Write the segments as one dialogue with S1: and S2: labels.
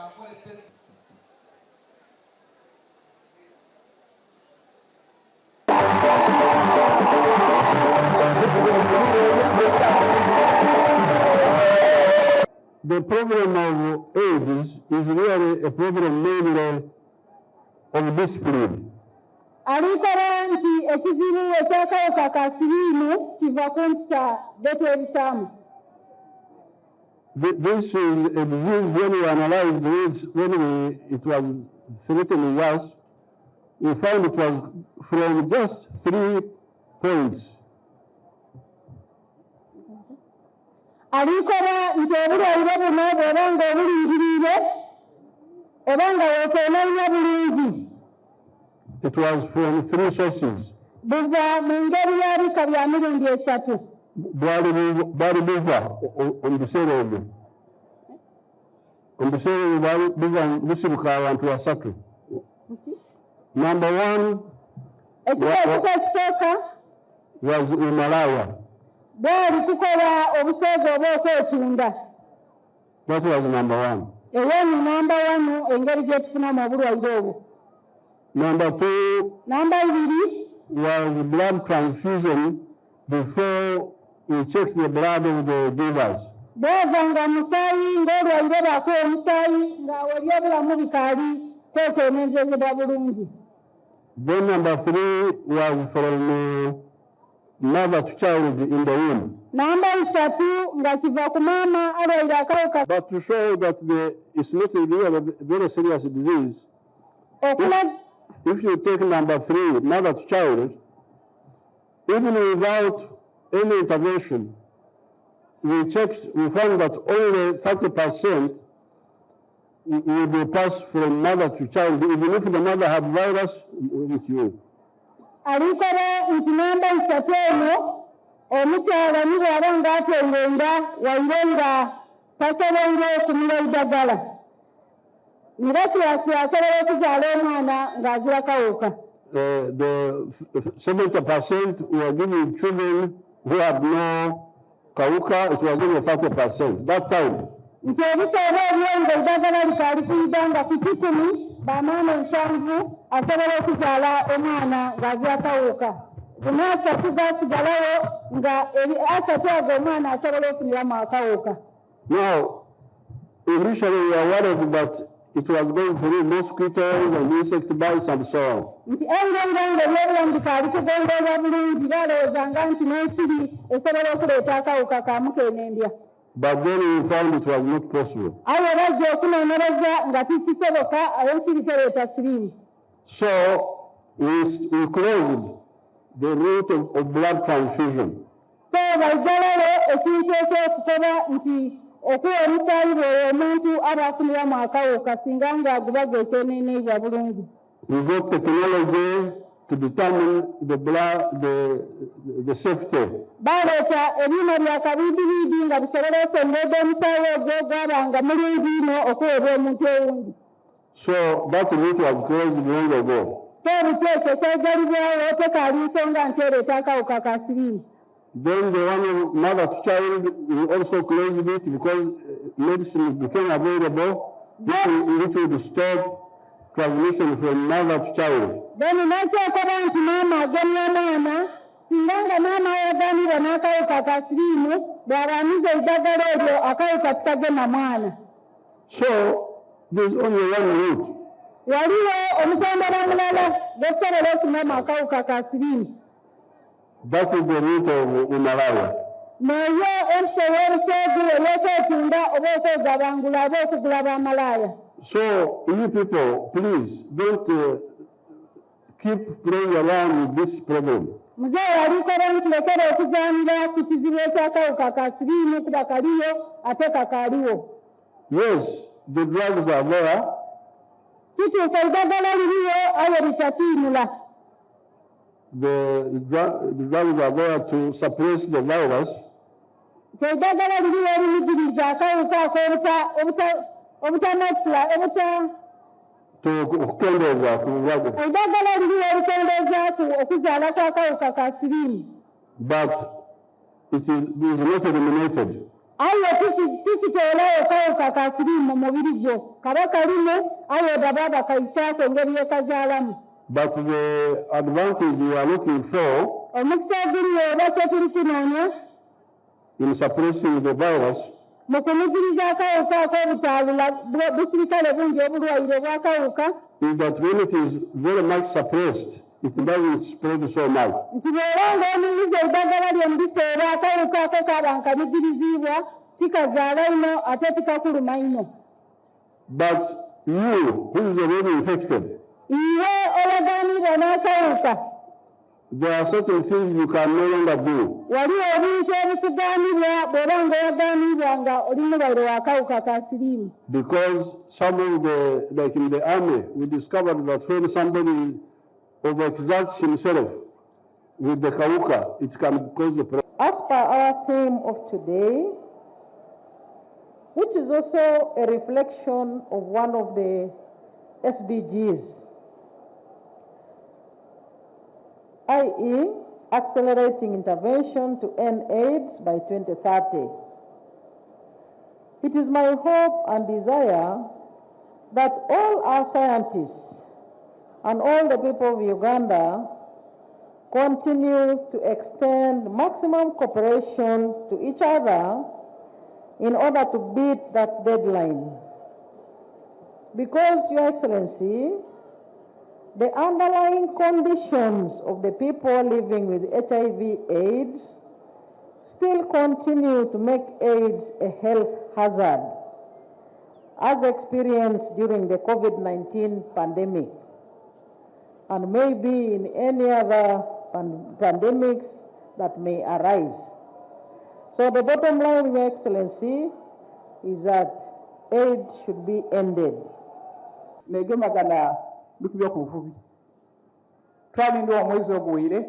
S1: The problem of AIDS is really a problem mainly of discipline.
S2: Alikora nti ekizibu ekyakawuka ka siriimu kiva ku mpisa betwebisamu.
S1: This is a disease when we analyzed it, it was threatening us, we found it was from just 3 points.
S2: Alikora nti obulwaire buno bw'oba ng'obulingirire oba nga weekeenenya bulungi.
S1: It was from 3 sources.
S2: Buva mu ngeri ya bika bya mirundi 3.
S1: Bwali buva omubiseera ebyo. Omubiseera ebyo bwali buva busibuka abantu 3. Number 1 was umalaya.
S2: Bwali kukola obuseege oba okwetunda.
S1: That was number 1.
S2: Eyo ni number 1 engeri gye tufunamu obulwaire obwo.
S1: Number 2 was blood transfusion before we checked the blood of the givers.
S2: Bw'ovanga musaayi ng'olwaire bakuwa omusaayi ng'awali obulamu bikaali kwekeenezezebwa bulungi.
S1: Then number 3 was from mother to child in the womb.
S2: Number 3 nga kiva ku maama alwaire akawuka.
S1: But to show that it's not really a very serious disease, if you take number 3, mother to child, even without any intervention, we found that only 30% will be passed from mother to child, even if the mother had virus with you.
S2: Alikora nti namba 3 omukyala ni bw'aba ng'atengenda waire nga tasoboire okumira eddagala. Mirasiasi asobola okuzaala omwana ng'azira kawuka.
S1: The 70% were giving children who had no kawuka, it was only 30% that time.
S2: Nti ebiseera ebyo nga eddagala likaali kuyida nga ku 10 bamaama 7 asobola okuzaala omwana ng'azira kawuka. Kuna 3 gasigalawo nga 3 ago omwana asobola ofuniramu akawuka.
S1: Now, initially we were worried that it was going through mosquitoes and insect bites and so on.
S2: Nti ebirango ebyobulamu bikaali kugondoolwa bulungi balowoozanga nti n'ensiri esobola okuleeta akawuka ka mukenendya.
S1: But then we found it was not possible.
S2: Awo bajja okunoonyereza nga tikisoboka ensiri tereeta siriimu.
S1: So we closed the route of blood transfusion.
S2: So baigalawo ekintu ekyokukoba nti okuwa omusaayi bw'oyo omuntu aba afuniramu akawuka singa ng'aguba gwekeeneneibwa bulungi.
S1: We got technology to determine the safety.
S2: Baleeta ebyuma bya kabiibibiidi nga bisobola osengedde omusaayi ogwo gwabanga mulungi nnyo okuweebwa omuntu owundi.
S1: So that route was closed long ago.
S2: So biki ekyo kyegalibwawo tekaali nsonga nti ereeta akawuka ka siriimu.
S1: Then the one of mother to child, we also closed it because medicine became available which would stop transmission from mother to child.
S2: Then nakyokoba nti maama agemya omwana singa nga maama yaganira n'akawuka ka siriimu bw'abaaniza eddagala eryo akawuka tikagema mwana.
S1: So there's only one route.
S2: Waliwo omutendera mulala gwokusobola ofunamu akawuka ka siriimu.
S1: That is the route of umalaya.
S2: Naye empisa y'obuseegu ey'okwetunda oba okwegabangula oba okugula b'amalaaya.
S1: So you people, please don't keep playing around with this problem.
S2: Muzee alikola nti lekera okuzaanira ku kizibu ekyakawuka ka siriimu kuba kaliyo ate kakaaliwo.
S1: Yes, the drugs are there.
S2: Kituufu eddagala liriyo aye litatiinula.
S1: The drugs are there to suppress the virus.
S2: Eddagala liriyo erimugiriza akawuka ako
S1: okukendeeza ku bulwadde.
S2: Eddagala liriyo erikendeeza okuzaala kw'akawuka ka siriimu.
S1: But it is not eliminated.
S2: aye tukiteolayo kawuka ka siriimu mu mubiri gwo kaba kalimu aye baba bakayisaako engeri yekazaalamu.
S1: But the advantage we are looking for
S2: omukisa oguliwo oba kye tuli kunoonya
S1: in suppressing the virus
S2: mu kumugiriza akawuka ak'obutaabula busirikale bungi obulwaire bw'akawuka
S1: is that when it is very much suppressed, it doesn't spread so much.
S2: nti bw'oba ng'omuyiza eddagala lye mu biseera akawuka ako kaba nkanigirizibwa tikazaala ino ate tikakuluma ino.
S1: But you, who is already infected,
S2: iwe olagaanibwa n'akawuka
S1: there are certain things you can no longer do.
S2: waliwo ebintu ebikugaanibwa bw'oba ng'oyagaanibwa nga oli mulwaire w'akawuka ka siriimu.
S1: Because some of the, like in the army, we discovered that when somebody overexerts himself with the kawuka, it can cause the problem.
S3: As per our theme of today, which is also a reflection of one of the SDGs, i.e. accelerating intervention to end AIDS by 2030. It is my hope and desire that all our scientists and all the people of Uganda continue to extend maximum cooperation to each other in order to beat that deadline. Because, Your Excellency, the underlying conditions of the people living with HIV/AIDS still continue to make AIDS a health hazard, as experienced during the COVID-19 pandemic, and maybe in any other pandemics that may arise. So the bottom line, Your Excellency, is that AIDS should be ended.
S4: Lukubya ku buvubi twalinda omwezi oguwire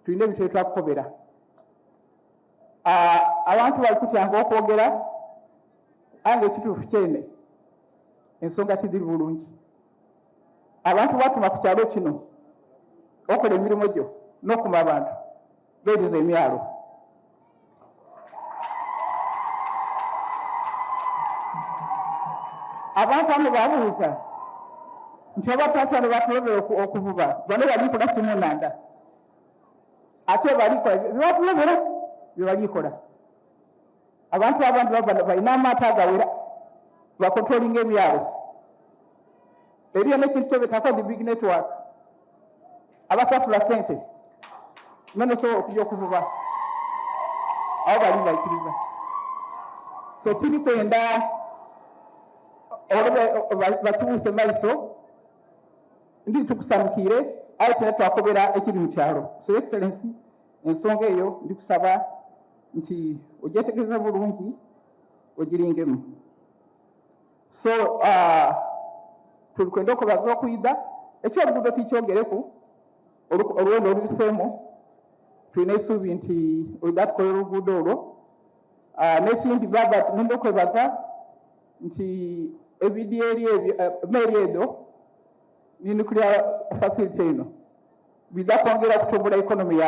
S4: tulina ebintu twakukobera abantu bali kutyanga okwogera ange ekituufu kyene ensonga tiziri bulungi. Abantu batuma ku kyalo kino okola emirimu gyo n'okuma abantu beeriza emyalo. Abantu abo babuuza nti abatwatwala batulobera okuvuba bano balikola kimu nanda ate balikola byebatulobera byebalikola. Abantu abandi balina amaato agawera bakontrolinga emyalo. Eriyo n'ekintu kyebetako the big network abasasula sente nonosobola okujja okuvuba abo bali baikiriza. So tiri kwenda bakibuuse maiso ndi tukusamukire aye kina twakobera ekiri mu kyalo. So Excellency, ensonga eyo ndi kusaba nti ogyetegereza bulungi ogiringemu. So tuli kwenda okubaza okuyida ekyoluguudo tikyogereku olwendo olubiseemu tulina essuubi nti olida tukolera oluguudo olwo. N'ekindi baba nenda okwebaza nti ebidyeri meeri edo ni nuclear facility eno bijja kwongera kutumbula economy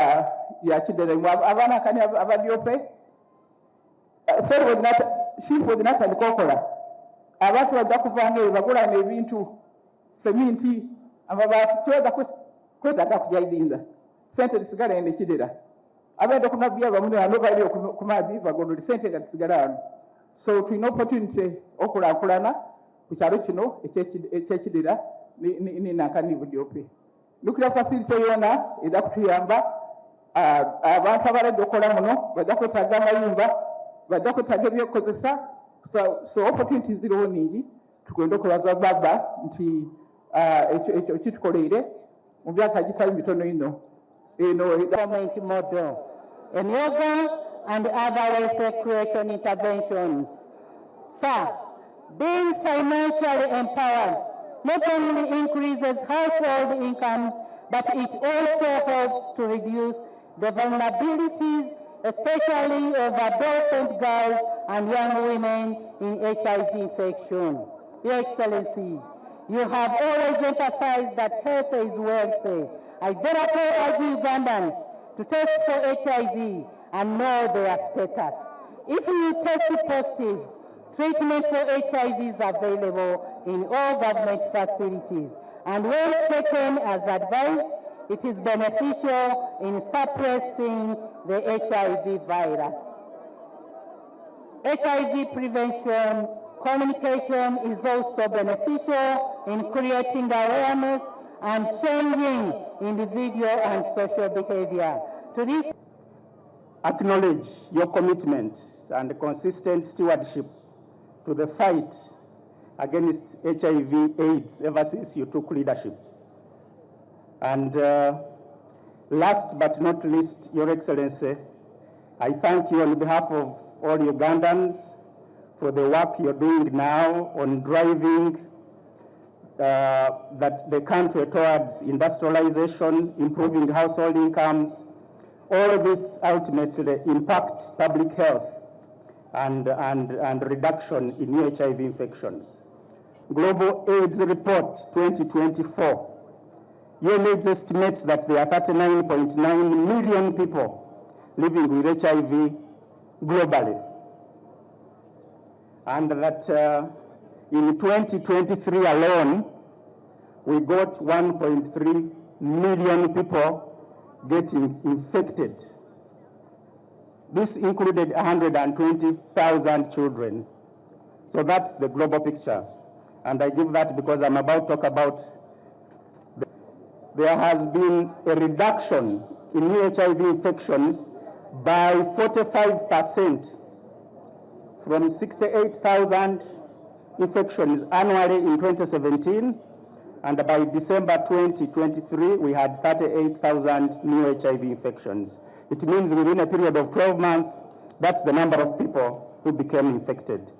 S4: ya Kidere. Abaana kani abadyope shifu odinatandika okola abantu bajja kuvanga eyo bagulana ebintu seminti amabaati twega kwetaaga kujaidinza sente zisigala eno Kidera. Abenda kunabya bamwe ano bali ku maadhi bagondola sente nga zisigala ano. So tulina opportunity okulankulana ku kyalo kino ekyekidira ninankani budyope. Nuclear facility yona eda kutuyamba abantu abaledde okola muno bajja kwetaaga amayumba bajja kwetaaga ebyokukozesa. So opportunity ziriwo ningi tugenda okubaza baba nti ekyo kitukoleire mu myaka gitali mitono ino
S2: government model, and yoga and other welfare creation interventions. Sir, being financially empowered not only increases household incomes, but it also helps to reduce the vulnerabilities, especially of adolescent girls and young women in HIV infection. Your Excellency, you have always emphasized that health is welfare. I therefore urge Ugandans to test for HIV and know their status. If you test positive, treatment for HIV is available in all government facilities, and when taken as advised, it is beneficial in suppressing the HIV virus. HIV prevention communication is also beneficial in creating awareness and changing individual and social behavior. To this,
S5: acknowledge your commitment and consistent stewardship to the fight against HIV/AIDS ever since you took leadership. And last but not least, Your Excellency, I thank you on behalf of all Ugandans for the work you're doing now on driving the country towards industrialization, improving household incomes. All of this ultimately impact public health and reduction in new HIV infections. Global AIDS Report 2024. UNAIDS estimates that there are 39.9 million people living with HIV globally. And that in 2023 alone, we got 1.3 million people getting infected. This included 120,000 children. So that's the global picture. And I give that because I'm about to talk about there has been a reduction in new HIV infections by 45% from 68,000 infections annually in 2017, and by December 2023, we had 38,000 new HIV infections. It means within a period of 12 months, that's the number of people who became infected.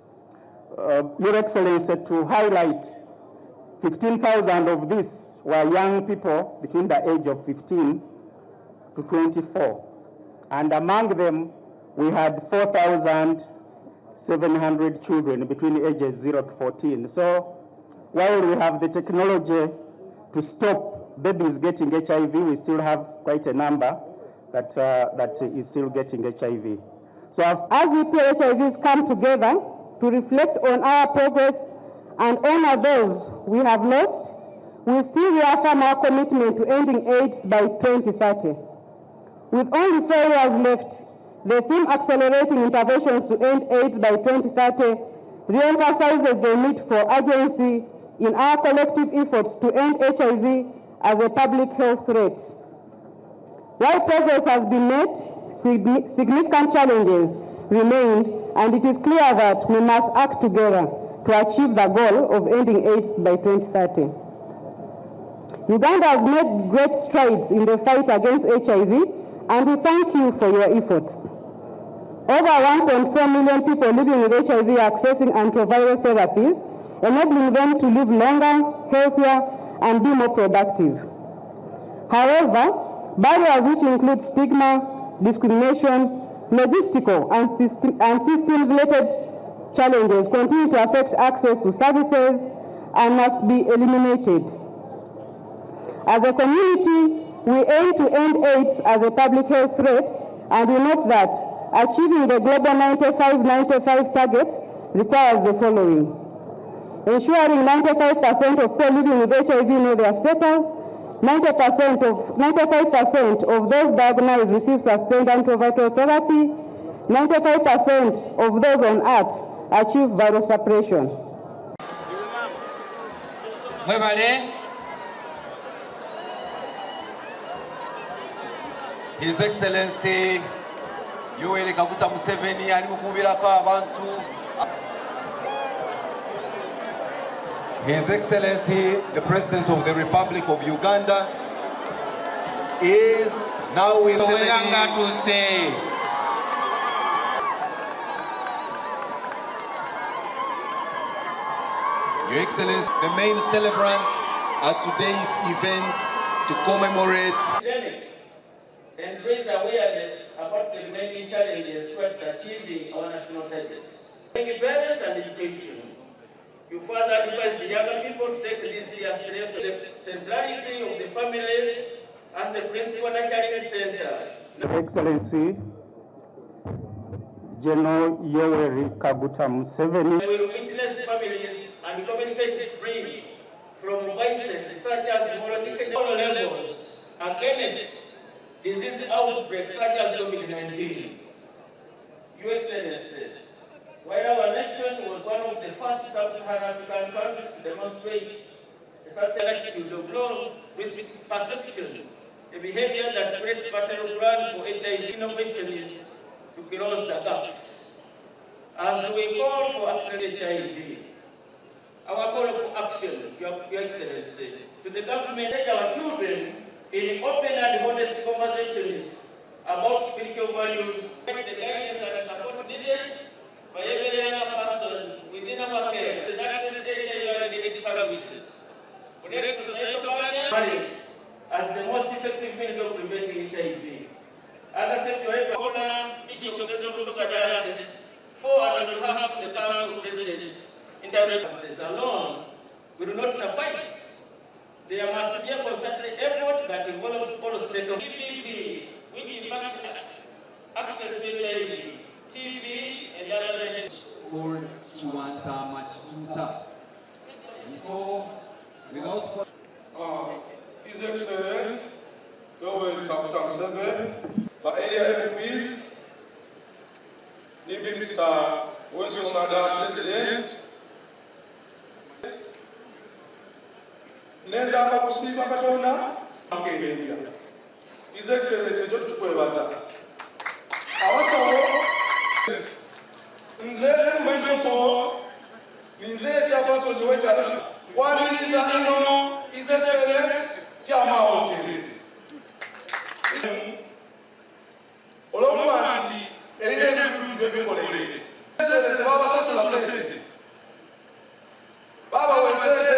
S5: Your Excellency, to highlight, 15,000 of these were young people between the age of 15 to 24. And among them, we had 4,700 children between the ages 0 to 14. So while we have the technology to stop babies getting HIV, we still have quite a number that is still getting HIV. So
S2: as we PHIVs come together to reflect on our progress and honor those we have lost, we still reaffirm our commitment to ending AIDS by 2030. With only 4 years left, the theme Accelerating Interventions to End AIDS by 2030 re-emphasizes the need for urgency in our collective efforts to end HIV as a public health threat. While progress has been made, significant challenges remain, and it is clear that we must act together to achieve the goal of ending AIDS by 2030. Uganda has made great strides in the fight against HIV, and we thank you for your efforts. Over 1.4 million people living with HIV are accessing antiviral therapies, enabling them to live longer, healthier, and be more productive. However, barriers which include stigma, discrimination, logistical, and systems-related challenges continue to affect access to services and must be eliminated. As a community, we aim to end AIDS as a public health threat, and we note that achieving the global 95-95 targets requires the following: ensuring 95% of people living with HIV know their status, 95% of those diagnosed receive sustained antiviral therapy, 95% of those on ART achieve viral suppression.
S6: His Excellency Museveni ali mukubirako abantu. His Excellency the President of the Republic of Uganda is now with Your Excellency, the main celebrant at today's event to commemorate
S7: and raise awareness about the remaining challenges towards achieving our national targets. Parents and education, you further advise the younger people to take this seriously for the centrality of the family as the principal nurturing center.
S5: Excellency, General Yoweri Kaguta Museveni.
S7: We will witness families and communicate free from voices such as moralization all levels against disease outbreaks such as COVID-19. Your Excellency, while our nation was one of the first sub-Saharan African countries to demonstrate a such attitude of low risk perception, a behavior that creates fertile ground for HIV innovation is to close the gaps. As we call for accelerated HIV, our call for action, Your Excellency, to the government and our children in open and honest conversations about spiritual values, the guidance and support needed by every young person within our care to access HIV and its services. Connect societal barriers as the most effective means of preventing HIV. Other sexual health Bishop of Diocese for and on behalf of the Council of Presidents, interventions alone will not suffice. There must be a concerted effort that involves all stakeholders. TB, which impacts access to HIV, TB, and other related.
S6: Called Chiwanta Machituta. So, without
S8: His Excellency, Yoweri Kaguta Museveni, the area MPs, the Minister, Wensonga President, nenda kakusiba katonda akenenya. His Excellency Jotu Kwebaza. Abasawo nze mwenso ninze chapaso ziwecha waniriza ino His Excellency Tiama Hotel. Olomwa anti erine n'ebintu byebikolere. Excellency baba sasula sente. Baba wesente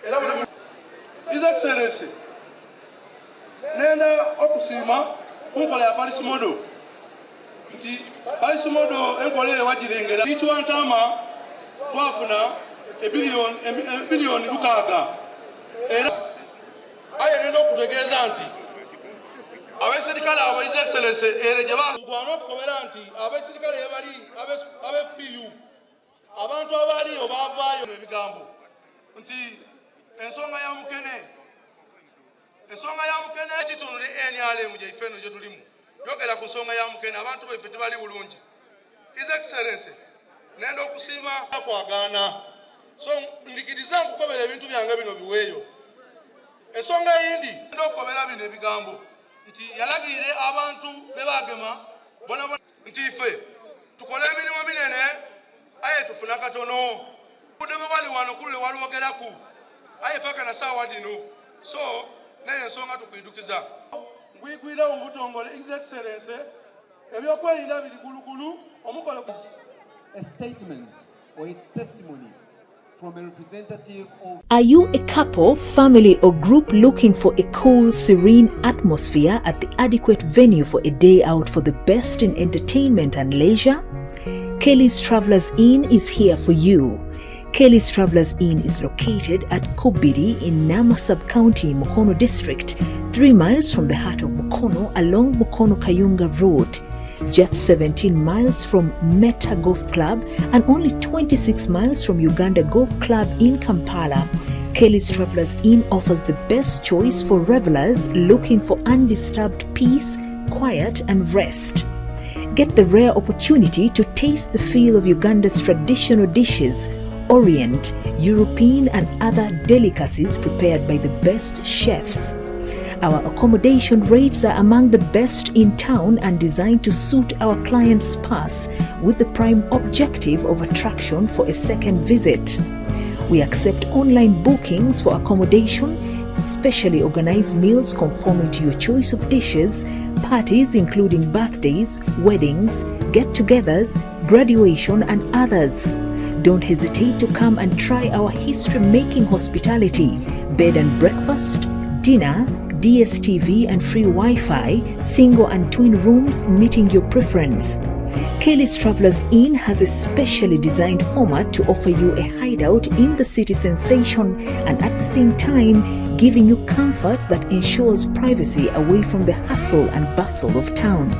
S8: era buli His Excellency nenda okusima kunkola ya Paris Modo. Nti Paris Modo enkolere wagirengera. Ikiwantama twafuna ebilioni lukaaga. Era ayerina okutegeeza nti abeserikale abo His Excellency ereje bagwana okukobera nti abeserikale ebali abe-PU abantu abaliyo baavaayo ebigambo nti ensonga ya mukene ekitundu NRM gyeife eno gye tulimu yogera ku nsonga ya mukene abantu baife tebali bulungi. His Excellency nenda okusiima kwagaana so ndikiriza nkukobera ebintu byange bino biweeyo. Ensonga eyindi nenda okukobera bino ebigambo nti yalagire abantu bebagema bona nti ife tukole emirimu minene aye tufuna katono kudebe wali wano kule walwogeraku aye paka na sawa dino so naye ensonga tukwidukiza ngwigwira omubutongole His Excellency ebyokwerinda biri gulugulu omukolo.
S9: A statement or a testimony from a representative of...
S10: Are you a couple, family or group looking for a cool, serene atmosphere at the adequate venue for a day out for the best in entertainment and leisure? Kelly's Travelers Inn is here for you. Kelly's Travelers Inn is located at Kobiri in Nama Sub-County, Mukono District, 3 miles from the heart of Mukono along Mukono-Kayunga Road. Just 17 miles from Meta Golf Club and only 26 miles from Uganda Golf Club in Kampala, Kelly's Travelers Inn offers the best choice for revelers looking for undisturbed peace, quiet and rest. Get the rare opportunity to taste the feel of Uganda's traditional dishes, Orient, European and other delicacies prepared by the best chefs. Our accommodation rates are among the best in town and designed to suit our clients' purse with the prime objective of attraction for a second visit. We accept online bookings for accommodation, specially organized meals conforming to your choice of dishes, parties including birthdays, weddings, get-togethers, graduation and others. Don't hesitate to come and try our history-making hospitality, bed and breakfast, dinner, DSTV and free Wi-Fi, single and twin rooms meeting your preference. Kelly's Travelers Inn has a specially designed format to offer you a hideout in the city sensation and at the same time giving you comfort that ensures privacy away from the hustle and bustle of town.